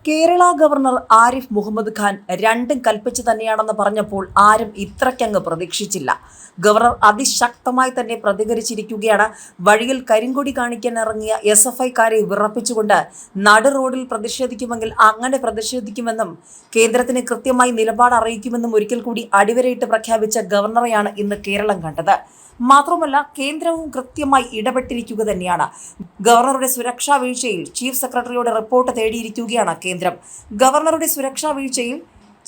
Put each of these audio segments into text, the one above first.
Kerala governor Arif Muhammad Khan രണ്ടും കൽപ്പിച്ചു തന്നെയാണെന്ന് പറഞ്ഞപ്പോൾ ആരും ഇത്രയ്ക്കങ്ങ് പ്രതീക്ഷിച്ചില്ല. ഗവർണർ അതിശക്തമായി തന്നെ പ്രതികരിച്ചിരിക്കുകയാണ്. വഴിയിൽ കരിങ്കൊടി കാണിക്കാൻ ഇറങ്ങിയ SFIക്കാരെ വിറപ്പിച്ചുകൊണ്ട് നടു റോഡിൽ പ്രതിഷേധിക്കുമെങ്കിൽ അങ്ങനെ പ്രതിഷേധിക്കുമെന്നും കേന്ദ്രത്തിന് കൃത്യമായി നിലപാട് അറിയിക്കുമെന്നും ഒരിക്കൽ കൂടി അടിവരയിട്ട് പ്രഖ്യാപിച്ച ഗവർണറെയാണ് ഇന്ന് കേരളം കണ്ടത്. മാത്രമല്ല, കേന്ദ്രവും കൃത്യമായി ഇടപെട്ടിരിക്കുക തന്നെയാണ്. ഗവർണറുടെ സുരക്ഷാ വീഴ്ചയിൽ ചീഫ് സെക്രട്ടറിയോട് റിപ്പോർട്ട് തേടിയിരിക്കുകയാണ് കേന്ദ്രം. ഗവർണറുടെ സുരക്ഷാ വീഴ്ചയിൽ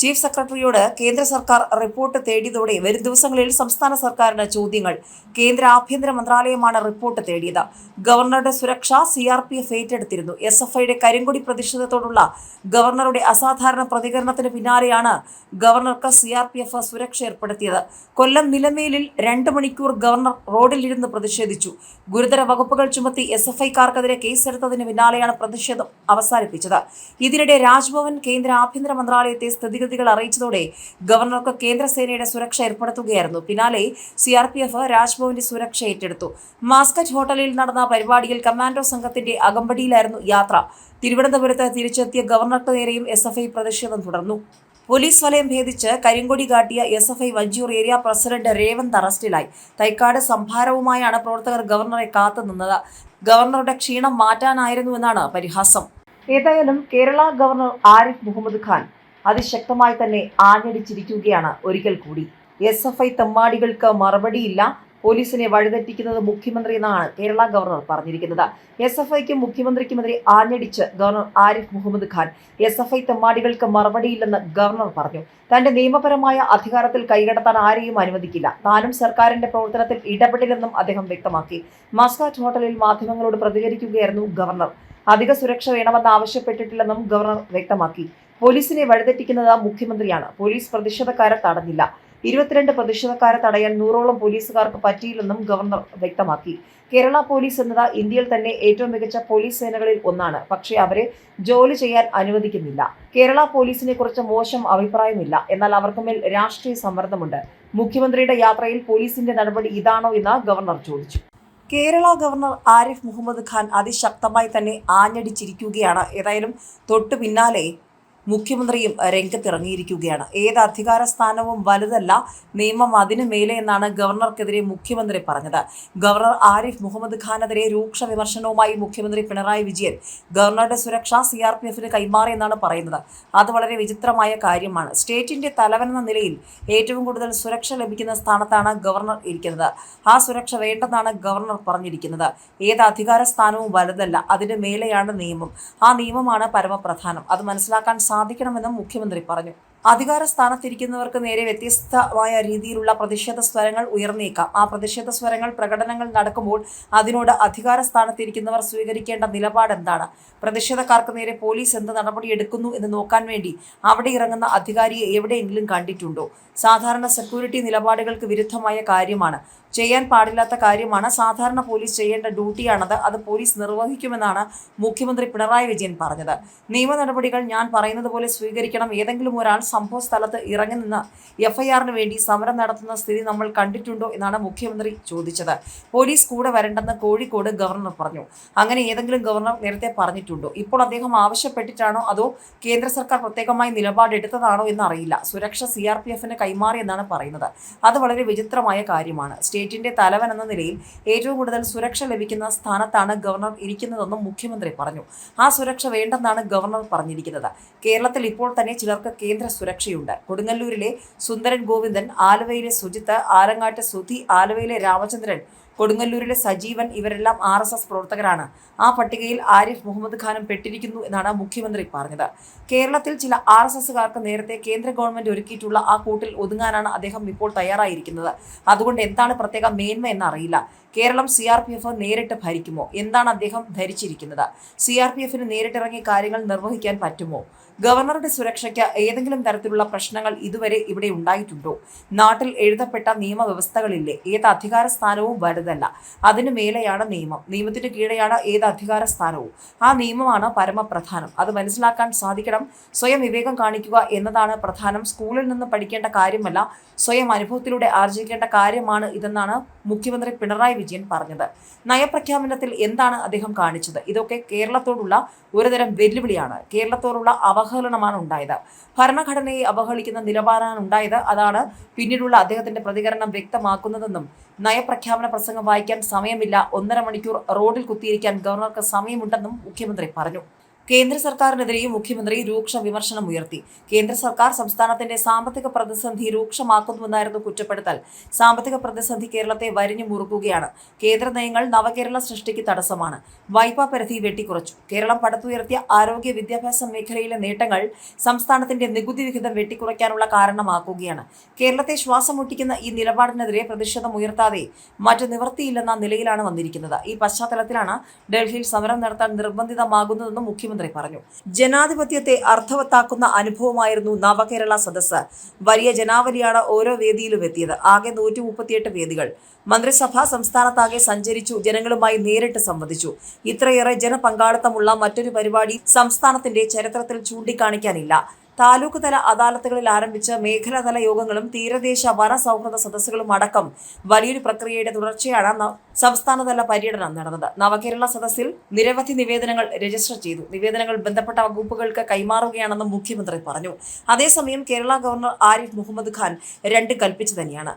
ചീഫ് സെക്രട്ടറിയോട് കേന്ദ്ര സർക്കാർ റിപ്പോർട്ട് തേടിയതോടെ വരും ദിവസങ്ങളിൽ സംസ്ഥാന സർക്കാരിന് ചോദ്യങ്ങൾ. കേന്ദ്ര ആഭ്യന്തര മന്ത്രാലയമാണ് റിപ്പോർട്ട് തേടിയത്. ഗവർണറുടെ സുരക്ഷ CRPF ഏറ്റെടുത്തിരുന്നു. SFIയുടെ കരിങ്കൊടി പ്രതിഷേധത്തോടുള്ള ഗവർണറുടെ അസാധാരണ പ്രതികരണത്തിന് പിന്നാലെയാണ് ഗവർണർക്ക് CRPF സുരക്ഷ ഏർപ്പെടുത്തിയത്. കൊല്ലം നിലമേലിൽ 2 മണിക്കൂർ ഗവർണർ റോഡിലിരുന്ന് പ്രതിഷേധിച്ചു. ഗുരുതര വകുപ്പുകൾ ചുമത്തി SFIക്കാർക്കെതിരെ കേസെടുത്തതിന് പിന്നാലെയാണ് പ്രതിഷേധം അവസാനിപ്പിച്ചത്. ഇതിനിടെ രാജ്ഭവൻ കേന്ദ്ര ആഭ്യന്തര മന്ത്രാലയത്തെ സ്ഥിതിഗതികൾ അറിയിച്ചതോടെ ഗവർണർക്ക് കേന്ദ്രസേനയുടെ സുരക്ഷ ഏർപ്പെടുത്തുകയായിരുന്നു. പിന്നാലെ CRPF രാജ്ഭവന്റെ സുരക്ഷ ഏറ്റെടുത്തു. മാസ്കറ്റ് ഹോട്ടലിൽ നടന്ന പരിപാടിയിൽ കമാൻഡോ സംഘത്തിന്റെ അകമ്പടിയിലായിരുന്നു യാത്ര. തിരുവനന്തപുരത്ത് തിരിച്ചെത്തിയ ഗവർണർക്ക് നേരെയും SFI പ്രതിഷേധം തുടർന്നു. പോലീസ് വലയം ഭേദിച്ച് കരിങ്കൊടി കാട്ടിയ SFI Vanchiyoor area president Revanth അറസ്റ്റിലായി. തൈക്കാട് സംഭാരവുമായാണ് പ്രവർത്തകർ ഗവർണറെ കാത്തുനിന്നത്. ഗവർണറുടെ ക്ഷീണം മാറ്റാനായിരുന്നുവെന്നാണ് പരിഹാസം. ഏതായാലും കേരള ഗവർണർ ആരിഫ് മുഹമ്മദ് ഖാൻ അതിശക്തമായി തന്നെ ആഞ്ഞടിച്ചിരിക്കുകയാണ് ഒരിക്കൽ കൂടി. SFI തെമ്മാടികൾക്ക് മറുപടിയില്ല, പോലീസിനെ വഴിതെറ്റിക്കുന്നത് മുഖ്യമന്ത്രി എന്നാണ് കേരള ഗവർണർ പറഞ്ഞിരിക്കുന്നത്. SFIക്കും മുഖ്യമന്ത്രിക്കുമെതിരെ ആഞ്ഞടിച്ച് ഗവർണർ ആരിഫ് മുഹമ്മദ് ഖാൻ. SFI തെമ്മാടികൾക്ക് മറുപടിയില്ലെന്ന് ഗവർണർ പറഞ്ഞു. തന്റെ നിയമപരമായ അധികാരത്തിൽ കൈകടത്താൻ ആരെയും അനുവദിക്കില്ല. താനും സർക്കാരിന്റെ പ്രവർത്തനത്തിൽ ഇടപെടില്ലെന്നും അദ്ദേഹം വ്യക്തമാക്കി. മസ്കറ്റ് ഹോട്ടലിൽ മാധ്യമങ്ങളോട് പ്രതികരിക്കുകയായിരുന്നു ഗവർണർ. അധിക സുരക്ഷ വേണമെന്ന് ആവശ്യപ്പെട്ടിട്ടില്ലെന്നും ഗവർണർ വ്യക്തമാക്കി. പോലീസിനെ വഴിതെറ്റിക്കുന്നത് മുഖ്യമന്ത്രിയാണ്. പോലീസ് പ്രതിഷേധക്കാരെ തടഞ്ഞില്ല. 22 പ്രതിഷേധക്കാരെ തടയാൻ 100ഓളം പോലീസുകാർക്ക് പറ്റിയില്ലെന്നും ഗവർണർ വ്യക്തമാക്കി. കേരള പോലീസ് എന്നത് ഇന്ത്യയിൽ തന്നെ ഏറ്റവും മികച്ച പോലീസ് സേനകളിൽ ഒന്നാണ്. പക്ഷേ അവരെ ജോലി ചെയ്യാൻ അനുവദിക്കുന്നില്ല. കേരള പോലീസിനെ കുറിച്ച് മോശം അഭിപ്രായമില്ല. എന്നാൽ അവർക്കുമേൽ രാഷ്ട്രീയ സമ്മർദ്ദമുണ്ട്. മുഖ്യമന്ത്രിയുടെ യാത്രയിൽ പോലീസിന്റെ നടപടി ഇതാണോ എന്ന് ഗവർണർ ചോദിച്ചു. കേരള ഗവർണർ ആരിഫ് മുഹമ്മദ് ഖാൻ അതിശക്തമായി തന്നെ ആഞ്ഞടിച്ചിരിക്കുകയാണ്. ഏതായാലും തൊട്ടു പിന്നാലെ മുഖ്യമന്ത്രിയും രംഗത്തിറങ്ങിയിരിക്കുകയാണ്. ഏത് അധികാര സ്ഥാനവും വലുതല്ല, നിയമം അതിനു മേലെ എന്നാണ് ഗവർണർക്കെതിരെ മുഖ്യമന്ത്രി പറഞ്ഞത്. ഗവർണർ ആരിഫ് മുഹമ്മദ് ഖാനെതിരെ രൂക്ഷ വിമർശനവുമായി മുഖ്യമന്ത്രി പിണറായി വിജയൻ ഗവർണറുടെ സുരക്ഷ CRPFന് കൈമാറിയെന്നാണ് പറയുന്നത്. അത് വളരെ വിചിത്രമായ കാര്യമാണ്. സ്റ്റേറ്റിന്റെ തലവനെന്ന നിലയിൽ ഏറ്റവും കൂടുതൽ സുരക്ഷ ലഭിക്കുന്ന സ്ഥാനത്താണ് ഗവർണർ ഇരിക്കുന്നത്. ആ സുരക്ഷ വേണ്ടെന്നാണ് ഗവർണർ പറഞ്ഞിരിക്കുന്നത്. ഏത് അധികാര സ്ഥാനവും വലുതല്ല, അതിന് മേലെയാണ് നിയമം. ആ നിയമമാണ് പരമപ്രധാനം. അത് മനസ്സിലാക്കാൻ സാധിക്കണമെന്നും മുഖ്യമന്ത്രി പറഞ്ഞു. അധികാര സ്ഥാനത്തിരിക്കുന്നവർക്ക് നേരെ വ്യത്യസ്തമായ രീതിയിലുള്ള പ്രതിഷേധ സ്വരങ്ങൾ ഉയർന്നേക്കാം. ആ പ്രതിഷേധ സ്വരങ്ങൾ പ്രകടനങ്ങൾ നടക്കുമ്പോൾ അതിനോട് അധികാര സ്ഥാനത്തിരിക്കുന്നവർ സ്വീകരിക്കേണ്ട നിലപാട് എന്താണ്? പ്രതിഷേധക്കാർക്ക് നേരെ പോലീസ് എന്ത് നടപടിയെടുക്കുന്നു എന്ന് നോക്കാൻ വേണ്ടി അവിടെ ഇറങ്ങുന്ന അധികാരിയെ എവിടെയെങ്കിലും കണ്ടിട്ടുണ്ടോ? സാധാരണ സെക്യൂരിറ്റി നിലപാടുകൾക്ക് വിരുദ്ധമായ കാര്യമാണ്, ചെയ്യാൻ പാടില്ലാത്ത കാര്യമാണ്. സാധാരണ പോലീസ് ചെയ്യേണ്ട ഡ്യൂട്ടിയാണത്. അത് പോലീസ് നിർവഹിക്കുമെന്നാണ് മുഖ്യമന്ത്രി പിണറായി വിജയൻ പറഞ്ഞത്. നിയമ നടപടികൾ ഞാൻ പറയുന്നത് പോലെ സ്വീകരിക്കണം. ഏതെങ്കിലും ഒരാൾ സംഭവ സ്ഥലത്ത് ഇറങ്ങി നിന്ന് FIRന് വേണ്ടി സമരം നടത്തുന്ന സ്ഥിതി നമ്മൾ കണ്ടിട്ടുണ്ടോ എന്നാണ് മുഖ്യമന്ത്രി ചോദിച്ചത്. പോലീസ് കൂടെ വരണ്ടെന്ന് കോഴിക്കോട് ഗവർണർ പറഞ്ഞു. അങ്ങനെ ഏതെങ്കിലും ഗവർണർ നേരത്തെ പറഞ്ഞിട്ടുണ്ടോ? ഇപ്പോൾ അദ്ദേഹം ആവശ്യപ്പെട്ടിട്ടാണോ അതോ കേന്ദ്ര സർക്കാർ പ്രത്യേകമായി നിലപാടെടുത്തതാണോ എന്നറിയില്ല. സുരക്ഷ CRPFന് കൈമാറിയെന്നാണ് പറയുന്നത്. അത് വളരെ വിചിത്രമായ കാര്യമാണ്. സ്റ്റേറ്റിന്റെ തലവൻ എന്ന നിലയിൽ ഏറ്റവും കൂടുതൽ സുരക്ഷ ലഭിക്കുന്ന സ്ഥാനത്താണ് ഗവർണർ ഇരിക്കുന്നതെന്നും മുഖ്യമന്ത്രി പറഞ്ഞു. ആ സുരക്ഷ വേണ്ടെന്നാണ് ഗവർണർ പറഞ്ഞിരിക്കുന്നത്. കേരളത്തിൽ ഇപ്പോൾ തന്നെ ചിലർക്ക് കേന്ദ്ര സുരക്ഷയുണ്ട്. കൊടുങ്ങല്ലൂരിലെ സുന്ദരൻ ഗോവിന്ദൻ, ആലുവയിലെ സുജിത്ത്, ആലങ്ങാട്ട് സുധി, ആലുവയിലെ രാമചന്ദ്രൻ, കൊടുങ്ങല്ലൂരിലെ സജീവൻ, ഇവരെല്ലാം RSS പ്രവർത്തകരാണ്. ആ പട്ടികയിൽ ആരിഫ് മുഹമ്മദ് ഖാനും പെട്ടിരിക്കുന്നു എന്നാണ് മുഖ്യമന്ത്രി പറഞ്ഞത്. കേരളത്തിൽ ചില RSSകാർക്ക് നേരത്തെ കേന്ദ്ര ഗവൺമെന്റ് ഒരുക്കിയിട്ടുള്ള ആ കൂട്ടിൽ ഒതുങ്ങാനാണ് അദ്ദേഹം ഇപ്പോൾ തയ്യാറായിരിക്കുന്നത്. അതുകൊണ്ട് എന്താണ് പ്രത്യേക മേന്മ എന്നറിയില്ല. കേരളം CRPF നേരിട്ട് ഭരിക്കുമോ? എന്താണ് അദ്ദേഹം ധരിച്ചിരിക്കുന്നത്? CRPFന് നേരിട്ടിറങ്ങി കാര്യങ്ങൾ നിർവഹിക്കാൻ പറ്റുമോ? ഗവർണറുടെ സുരക്ഷയ്ക്ക് ഏതെങ്കിലും തരത്തിലുള്ള പ്രശ്നങ്ങൾ ഇതുവരെ ഇവിടെ ഉണ്ടായിട്ടുണ്ടോ? നാട്ടിൽ എഴുതപ്പെട്ട നിയമവ്യവസ്ഥകളില്ലേ? ഏത് അധികാര സ്ഥാനവും വലുതാണ്. വലുതല്ല. അതിനു മേലെയാണ് നിയമം. നിയമത്തിന് കീഴെയാണ് ഏത് അധികാര സ്ഥാനവും. ആ നിയമമാണ് പരമപ്രധാനം. അത് മനസ്സിലാക്കാൻ സാധിക്കണം. സ്വയം വിവേകം കാണിക്കുക എന്നതാണ് പ്രധാനം. സ്കൂളിൽ നിന്ന് പഠിക്കേണ്ട കാര്യമല്ല, സ്വയം അനുഭവത്തിലൂടെ ആർജിക്കേണ്ട കാര്യമാണ് ഇതെന്നാണ് മുഖ്യമന്ത്രി പിണറായി വിജയൻ പറഞ്ഞത്. നയപ്രഖ്യാപനത്തിൽ എന്താണ് അദ്ദേഹം കാണിച്ചത്? ഇതൊക്കെ കേരളത്തോടുള്ള ഒരുതരം വെല്ലുവിളിയാണ്. കേരളത്തോടുള്ള അവഹേളനമാണ് ഉണ്ടായത്. ഭരണഘടനയെ അവഹേളിക്കുന്ന നിലപാടാണ് ഉണ്ടായത്. അതാണ് പിന്നീടുള്ള അദ്ദേഹത്തിന്റെ പ്രതികരണം വ്യക്തമാക്കുന്നതെന്നും നയപ്രഖ്യാപന പ്രസംഗം വായിക്കാൻ സമയമില്ല, 1.5 മണിക്കൂർ റോഡിൽ കുത്തിയിരിക്കാൻ ഗവർണർക്ക് സമയമുണ്ടെന്നും മുഖ്യമന്ത്രി പറഞ്ഞു. കേന്ദ്ര സർക്കാരിനെതിരെയും മുഖ്യമന്ത്രി രൂക്ഷ വിമർശനം ഉയർത്തി. കേന്ദ്ര സർക്കാർ സംസ്ഥാനത്തിന്റെ സാമ്പത്തിക പ്രതിസന്ധി രൂക്ഷമാക്കുന്നുവെന്നായിരുന്നു കുറ്റപ്പെടുത്തൽ. സാമ്പത്തിക പ്രതിസന്ധി കേരളത്തെ വരിഞ്ഞു മുറുക്കുകയാണ്. കേന്ദ്ര നയങ്ങൾ നവകേരള സൃഷ്ടിക്ക് തടസ്സമാണ്. വായ്പാ പരിധി വെട്ടിക്കുറച്ചു. കേരളം പടുത്തുയർത്തിയ ആരോഗ്യ വിദ്യാഭ്യാസ മേഖലയിലെ നേട്ടങ്ങൾ സംസ്ഥാനത്തിന്റെ നികുതി വിഹിതം വെട്ടിക്കുറയ്ക്കാനുള്ള കാരണമാക്കുകയാണ്. കേരളത്തെ ശ്വാസം മുട്ടിക്കുന്ന ഈ നിലപാടിനെതിരെ പ്രതിഷേധം ഉയർത്താതെ മറ്റു നിവൃത്തിയില്ലെന്ന നിലയിലാണ് വന്നിരിക്കുന്നത്. ഈ പശ്ചാത്തലത്തിലാണ് ഡൽഹിയിൽ സമരം നടത്താൻ നിർബന്ധിതമാകുന്നതെന്നും മുഖ്യമന്ത്രി പറഞ്ഞു. ജനാധിപത്യത്തെ അർത്ഥവത്താക്കുന്ന അനുഭവമായിരുന്നു നവകേരള സദസ്സ്. വലിയ ജനാവലിയാണ് ഓരോ വേദിയിലും എത്തിയത്. ആകെ 138 വേദികൾ. മന്ത്രിസഭ സംസ്ഥാനത്താകെ സഞ്ചരിച്ചു, ജനങ്ങളുമായി നേരിട്ട് സംവദിച്ചു. ഇത്രയേറെ ജനപങ്കാളിത്തമുള്ള മറ്റൊരു പരിപാടി സംസ്ഥാനത്തിന്റെ ചരിത്രത്തിൽ ചൂണ്ടിക്കാണിക്കാനില്ല. താലൂക്ക് തല അദാലത്തുകളിൽ ആരംഭിച്ച മേഖലാതല യോഗങ്ങളും തീരദേശ വന സൗഹൃദ സദസ്സുകളും അടക്കം വലിയൊരു പ്രക്രിയയുടെ തുടർച്ചയാണ് സംസ്ഥാനതല പര്യടനം നടന്നത്. നവകേരള സദസ്സിൽ നിരവധി നിവേദനങ്ങൾ രജിസ്റ്റർ ചെയ്തു. നിവേദനങ്ങൾ ബന്ധപ്പെട്ട വകുപ്പുകൾക്ക് കൈമാറുകയാണെന്നും മുഖ്യമന്ത്രി പറഞ്ഞു. അതേസമയം കേരള ഗവർണർ ആരിഫ് മുഹമ്മദ് ഖാൻ രണ്ടും കൽപ്പിച്ചു തന്നെയാണ്.